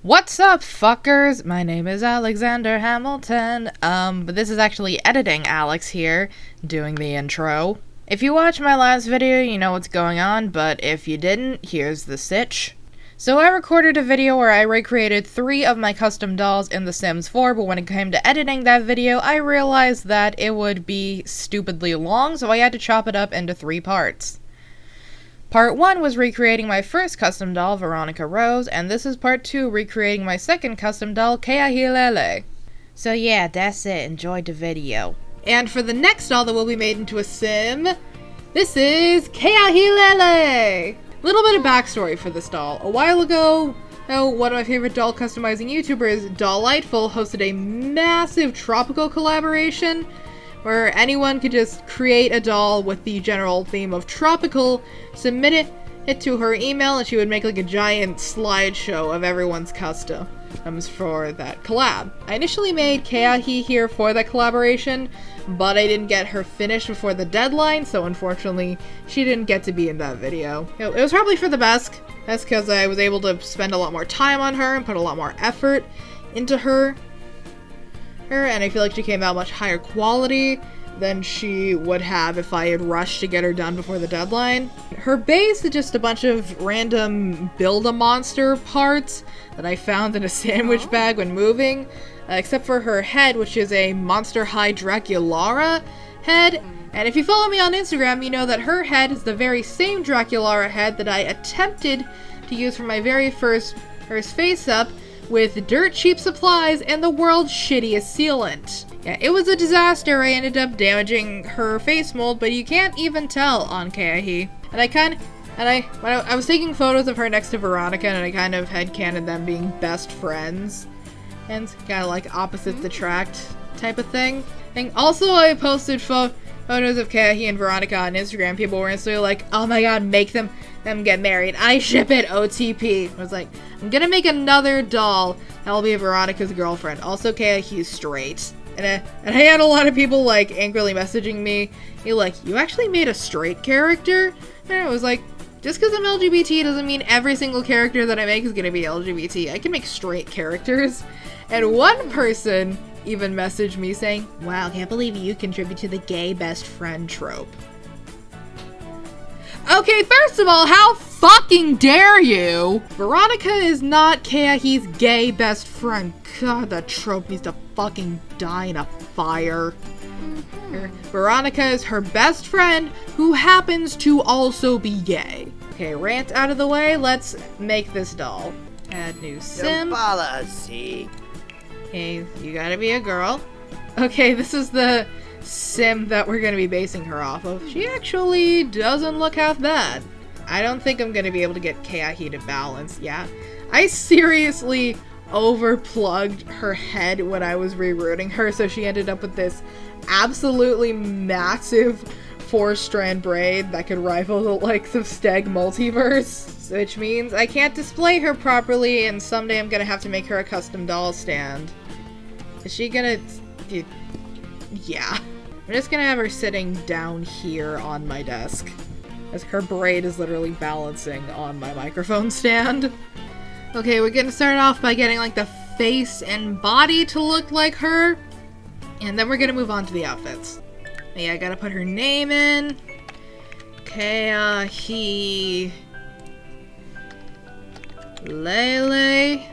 What's up, fuckers? My name is Alexander Hamilton, but this is actually editing Alex here, doing the intro. If you watched my last video, you know what's going on, but if you didn't, here's the sitch. So I recorded a video where I recreated 3 of my custom dolls in The Sims 4, but when it came to editing that video, I realized that it would be stupidly long, so I had to chop it up into 3 parts. Part 1 was recreating my first custom doll, Veronica Rose, and this is part 2, recreating my second custom doll, Keahilele. So yeah, that's it. Enjoyed the video. And for the next doll that will be made into a sim, this is Keahilele! Little bit of backstory for this doll. A while ago, one of my favorite doll customizing YouTubers, Dolllightful, hosted a massive tropical collaboration where anyone could just create a doll with the general theme of tropical, submit it to her email, and she would make like a giant slideshow of everyone's customs for that collab. I initially made Keahi here for that collaboration, but I didn't get her finished before the deadline, so unfortunately she didn't get to be in that video. It was probably for the best. That's because I was able to spend a lot more time on her and put a lot more effort into her. And I feel like she came out much higher quality than she would have if I had rushed to get her done before the deadline. Her base is just a bunch of random Build-A-Monster parts that I found in a sandwich bag when moving, except for her head, which is a Monster High Draculara head. And if you follow me on Instagram, you know that her head is the very same Draculara head that I attempted to use for my very first face-up, with dirt cheap supplies and the world's shittiest sealant. Yeah, it was a disaster. I ended up damaging her face mold, but you can't even tell on Keahi. When I was taking photos of her next to Veronica, and I kind of headcanoned them being best friends, and kind of like opposites attract type of thing. And also, I posted photos of Keahi and Veronica on Instagram. People were instantly like, "Oh my god, make them get married. I ship it, OTP." I was like, I'm gonna make another doll that'll be Veronica's girlfriend. Also, Keahi's straight. And I had a lot of people like angrily messaging me, you actually made a straight character? And I was like, just because I'm LGBT doesn't mean every single character that I make is gonna be LGBT. I can make straight characters. And one person even messaged me saying, "Wow, can't believe you contribute to the gay best friend trope." Okay, first of all, how fucking dare you? Veronica is not Keahi's gay best friend. God, that trope needs to fucking die in a fire. Veronica is her best friend who happens to also be gay. Okay, rant out of the way, let's make this doll. Add new sim. Okay, you gotta be a girl. Okay, this is the sim that we're gonna be basing her off of. She actually doesn't look half bad. I don't think I'm gonna be able to get Keahi to balance. Yeah, I seriously overplugged her head when I was rerouting her, so she ended up with this absolutely massive 4-strand braid that could rival the likes of Steg Multiverse, which means I can't display her properly, and someday I'm gonna have to make her a custom doll stand. Is she gonna... Yeah. I'm just gonna have her sitting down here on my desk, as her braid is literally balancing on my microphone stand. Okay, we're gonna start off by getting like the face and body to look like her, and then we're gonna move on to the outfits. Yeah, I gotta put her name in. Keahi Lele.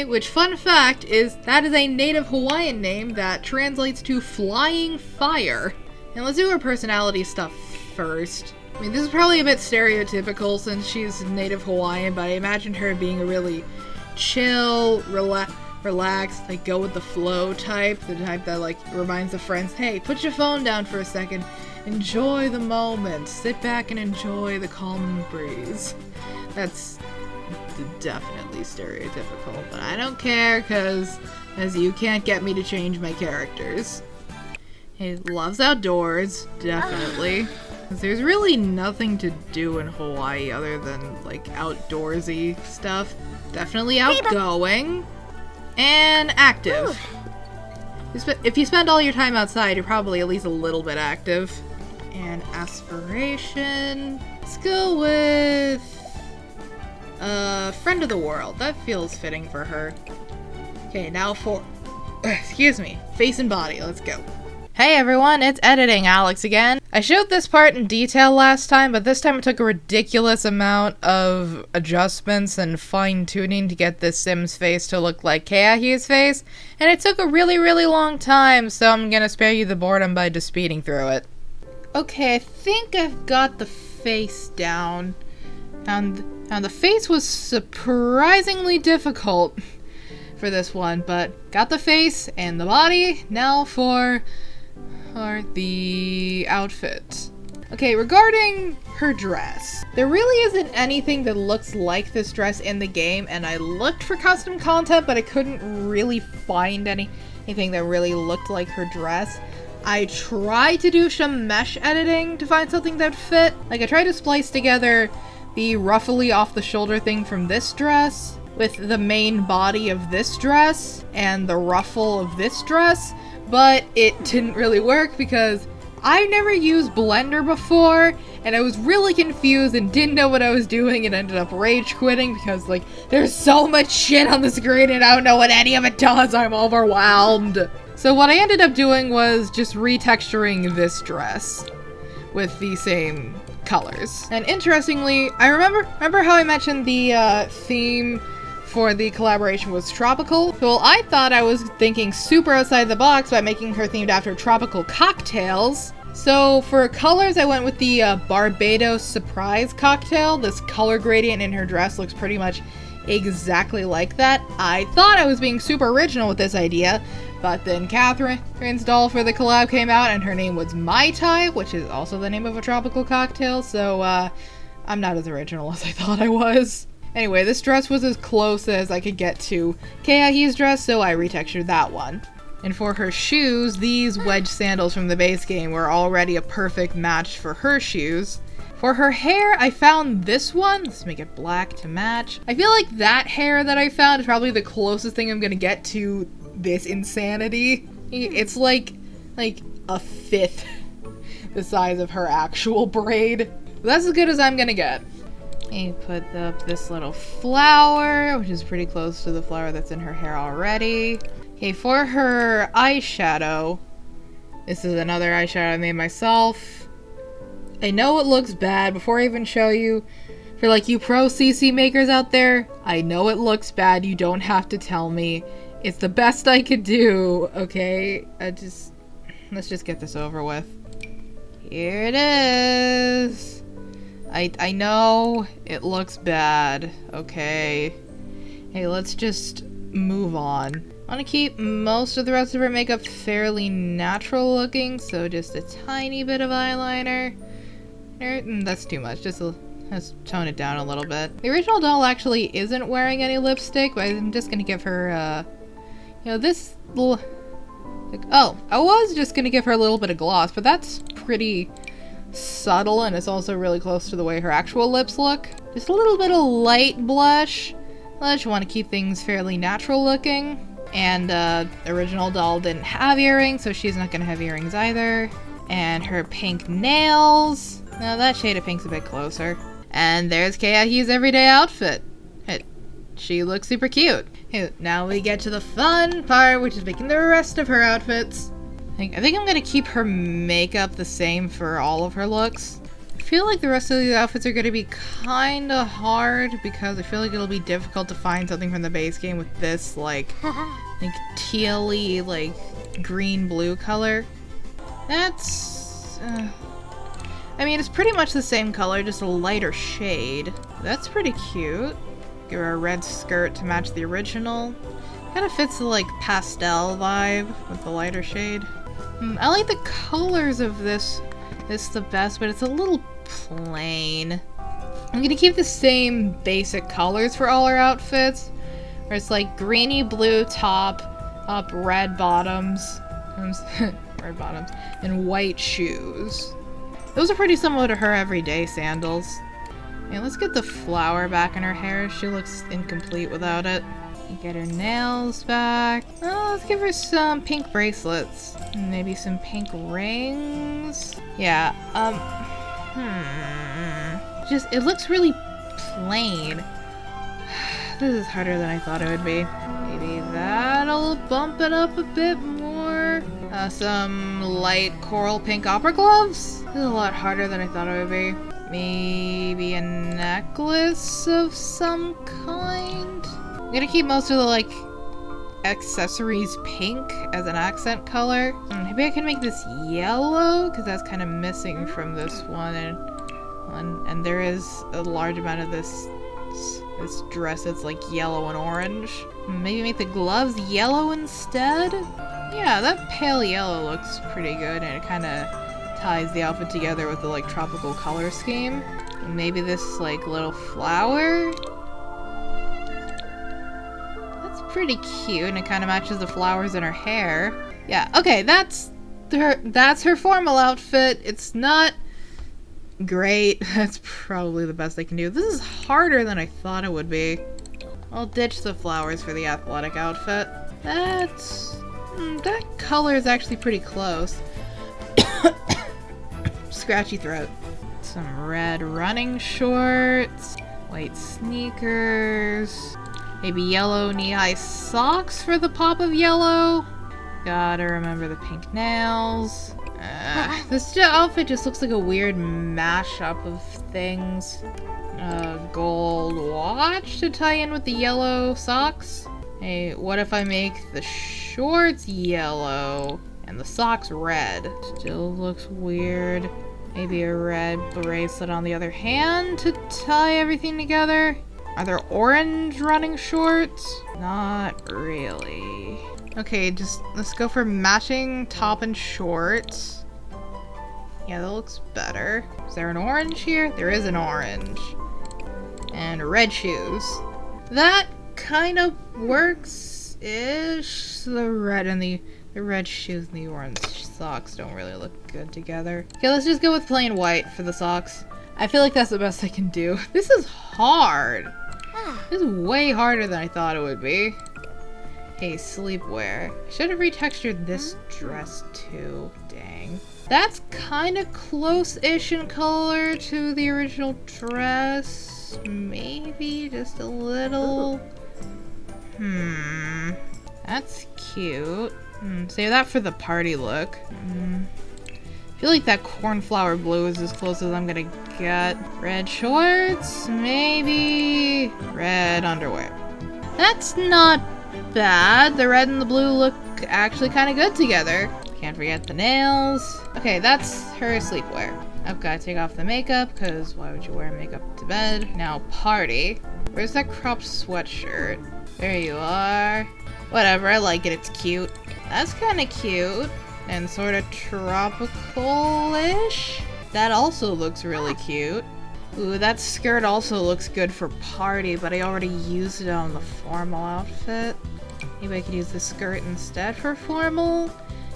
Which, fun fact, is that is a native Hawaiian name that translates to flying fire. And let's do her personality stuff first. I mean, this is probably a bit stereotypical since she's native Hawaiian, but I imagined her being a really chill, relaxed, like go with the flow type. The type that like reminds the friends, hey, put your phone down for a second. Enjoy the moment. Sit back and enjoy the calm breeze. That's definitely stereotypical, but I don't care because you can't get me to change my characters. He loves outdoors, definitely. There's really nothing to do in Hawaii other than like outdoorsy stuff. Definitely outgoing and active. If you spend all your time outside, you're probably at least a little bit active. And aspiration. Let's go with Friend of the world. That feels fitting for her. Okay, now for, excuse me, face and body. Let's go. Hey everyone, it's Editing Alex again. I showed this part in detail last time, but this time it took a ridiculous amount of adjustments and fine-tuning to get this Sim's face to look like Keahi's face, and it took a really, really long time, so I'm gonna spare you the boredom by just speeding through it. Okay, I think I've got the face down. And the face was surprisingly difficult for this one, but got the face and the body. Now for the outfit. Okay, regarding her dress, there really isn't anything that looks like this dress in the game, and I looked for custom content, but I couldn't really find anything that really looked like her dress. I tried to do some mesh editing to find something that fit. Like, I tried to splice together the ruffly off the shoulder thing from this dress with the main body of this dress and the ruffle of this dress, but it didn't really work because I've never used Blender before, and I was really confused and didn't know what I was doing and ended up rage quitting because, like, there's so much shit on the screen and I don't know what any of it does. I'm overwhelmed. So what I ended up doing was just retexturing this dress with the same colors. And interestingly, I remember how I mentioned the theme for the collaboration was tropical? Well, I thought I was thinking super outside the box by making her themed after tropical cocktails. So for colors, I went with the Barbados Surprise cocktail. This color gradient in her dress looks pretty much exactly like that. I thought I was being super original with this idea, but then Catherine's doll for the collab came out and her name was Mai Tai, which is also the name of a tropical cocktail, so I'm not as original as I thought I was. Anyway, this dress was as close as I could get to Keahi's dress, so I retextured that one. And for her shoes, these wedge sandals from the base game were already a perfect match for her shoes. For her hair, I found this one. Let's make it black to match. I feel like that hair that I found is probably the closest thing I'm gonna get to this insanity. It's like a fifth the size of her actual braid. That's as good as I'm gonna get. You put up this little flower, which is pretty close to the flower that's in her hair already. Okay, for her eyeshadow, this is another eyeshadow I made myself. I know it looks bad. Before I even show you, for like you pro CC makers out there, I know it looks bad. You don't have to tell me. It's the best I could do, okay? Let's just get this over with. Here it is. I know it looks bad, okay? Hey, let's just move on. I want to keep most of the rest of her makeup fairly natural looking, so just a tiny bit of eyeliner. That's too much, let's tone it down a little bit. The original doll actually isn't wearing any lipstick, but I'm just gonna give her, this little... Oh, I was just gonna give her a little bit of gloss, but that's pretty subtle, and it's also really close to the way her actual lips look. Just a little bit of light blush. I just want to keep things fairly natural looking. And original doll didn't have earrings, so she's not gonna have earrings either. And her pink nails. Now that shade of pink's a bit closer. And there's Keahi's everyday outfit. She looks super cute. Now we get to the fun part, which is making the rest of her outfits. I think I'm gonna keep her makeup the same for all of her looks. I feel like the rest of these outfits are gonna be kinda hard because I feel like it'll be difficult to find something from the base game with this like tealy, like green-blue color. That's, I mean, it's pretty much the same color, just a lighter shade. That's pretty cute. Give her a red skirt to match the original. Kinda fits the like pastel vibe with the lighter shade. I like the colors of this the best, but it's a little plain. I'm gonna keep the same basic colors for all our outfits, where it's like greeny blue top, red bottoms, red bottoms, and white shoes. Those are pretty similar to her everyday sandals. Okay, let's get the flower back in her hair. She looks incomplete without it. Get her nails back. Oh, let's give her some pink bracelets. Maybe some pink rings. Yeah, it looks really plain. This is harder than I thought it would be. Maybe that'll bump it up a bit more. Some light coral pink opera gloves? This is a lot harder than I thought it would be. Maybe a necklace of some kind? I'm gonna keep most of the, like, accessories pink as an accent color. Maybe I can make this yellow, because that's kind of missing from this one. And there is a large amount of this dress that's like yellow and orange. Maybe make the gloves yellow instead? Yeah, that pale yellow looks pretty good, and it kind of ties the outfit together with the like tropical color scheme. And maybe this like little flower? That's pretty cute, and it kind of matches the flowers in her hair. Yeah, okay, that's her formal outfit. It's not great. That's probably the best I can do. This is harder than I thought it would be. I'll ditch the flowers for the athletic outfit. That color is actually pretty close. Scratchy throat. Some red running shorts, white sneakers, maybe yellow knee-high socks for the pop of yellow. Gotta remember the pink nails. This outfit just looks like a weird mashup of things. Gold watch to tie in with the yellow socks. Hey, what if I make the shorts yellow and the socks red? Still looks weird. Maybe a red bracelet on the other hand to tie everything together. Are there orange running shorts? Not really. Okay, just let's go for matching top and shorts. Yeah, that looks better. Is there an orange here? There is an orange. And red shoes. That kind of works-ish. The red shoes and the orange socks don't really look good together. Okay, let's just go with plain white for the socks. I feel like that's the best I can do. This is hard. This is way harder than I thought it would be. Hey, sleepwear. I should have retextured this dress too. Dang. That's kind of close-ish in color to the original dress. Maybe just a little. That's cute. Save that for the party look. I feel like that cornflower blue is as close as I'm gonna get. Red shorts, maybe red underwear. That's not bad. The red and the blue look actually kind of good together. Can't forget the nails. Okay, that's her sleepwear. I've got to take off the makeup, because why would you wear makeup to bed? Now party. Where's that cropped sweatshirt? There you are. Whatever, I like it. It's cute. That's kind of cute. And sort of tropical-ish. That also looks really cute. Ooh, that skirt also looks good for party, but I already used it on the formal outfit. Maybe I could use the skirt instead for formal?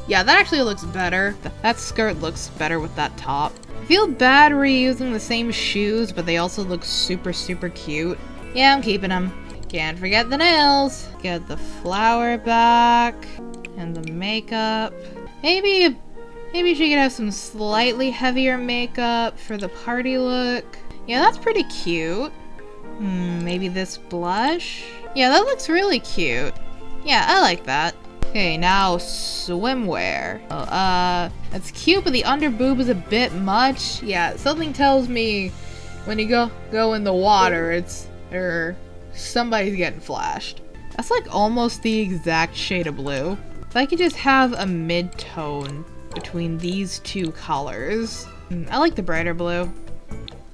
Yeah, that actually looks better. That skirt looks better with that top. I feel bad reusing the same shoes, but they also look super, super cute. Yeah, I'm keeping them. Can't forget the nails. Get the flower back. And the makeup. Maybe she could have some slightly heavier makeup for the party look. Yeah, that's pretty cute. Maybe this blush? Yeah, that looks really cute. Yeah, I like that. Okay, now swimwear. That's cute, but the under boob is a bit much. Yeah, something tells me when you go in the water, somebody's getting flashed. That's like almost the exact shade of blue. If I could just have a mid-tone between these two colors. I like the brighter blue.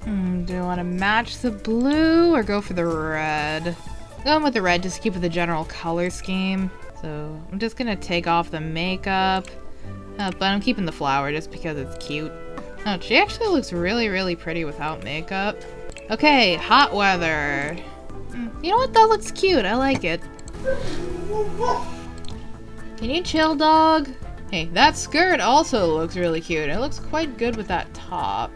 Do I want to match the blue or go for the red? Going with the red just to keep with the general color scheme. So I'm just gonna take off the makeup. But I'm keeping the flower just because it's cute. Oh, she actually looks really, really pretty without makeup. Okay, hot weather. You know what? That looks cute. I like it. Can you chill, dog? Hey, that skirt also looks really cute. It looks quite good with that top.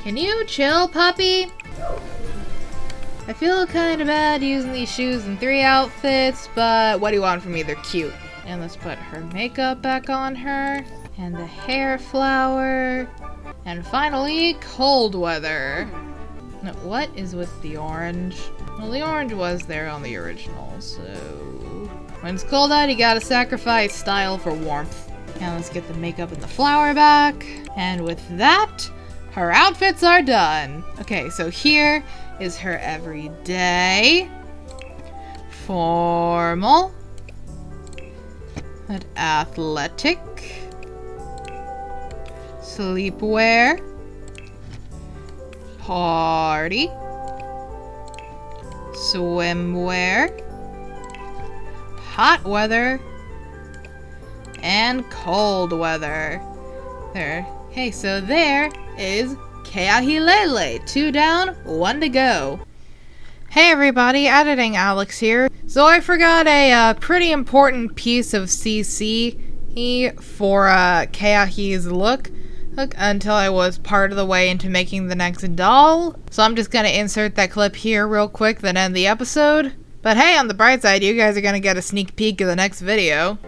Can you chill, puppy? I feel kind of bad using these shoes in 3 outfits, but what do you want from me? They're cute. And let's put her makeup back on her. And the hair flower. And finally, cold weather. Now, what is with the orange? Well, the orange was there on the original, so... when it's cold out, you gotta sacrifice style for warmth. Now let's get the makeup and the flower back. And with that, her outfits are done. Okay, so here is her everyday, formal, and athletic, sleepwear, party, swimwear, hot weather, and cold weather. There. Hey, so there is Keahilele. 2 down, 1 to go. Hey everybody, editing Alex here. So I forgot a pretty important piece of CC for Keahi's look until I was part of the way into making the next doll. So I'm just gonna insert that clip here real quick, then end the episode. But hey, on the bright side, you guys are gonna get a sneak peek of the next video.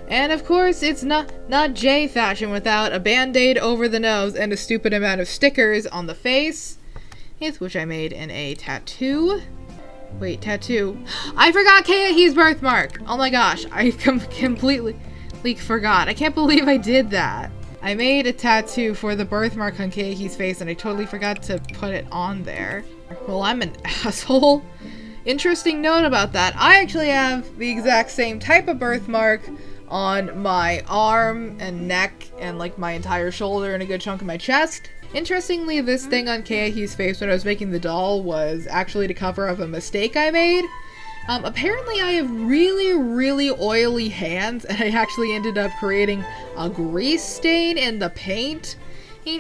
And of course, it's not J fashion without a band-aid over the nose and a stupid amount of stickers on the face. Which I made in a tattoo. Wait, tattoo. I forgot Keahi's birthmark! Oh my gosh, I completely forgot. I can't believe I did that. I made a tattoo for the birthmark on Keahi's face and I totally forgot to put it on there. Well, I'm an asshole. Interesting note about that, I actually have the exact same type of birthmark on my arm and neck and like my entire shoulder and a good chunk of my chest. Interestingly, this thing on Keahi's face when I was making the doll was actually to cover up a mistake I made. Apparently I have really oily hands and I actually ended up creating a grease stain in the paint.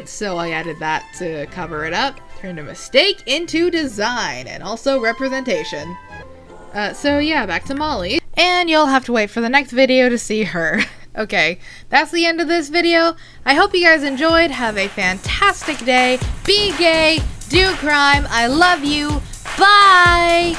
So I added that to cover it up. Turned a mistake into design and also representation. So yeah, back to Molly. And you'll have to wait for the next video to see her. Okay, that's the end of this video. I hope you guys enjoyed. Have a fantastic day. Be gay, do crime. I love you. Bye!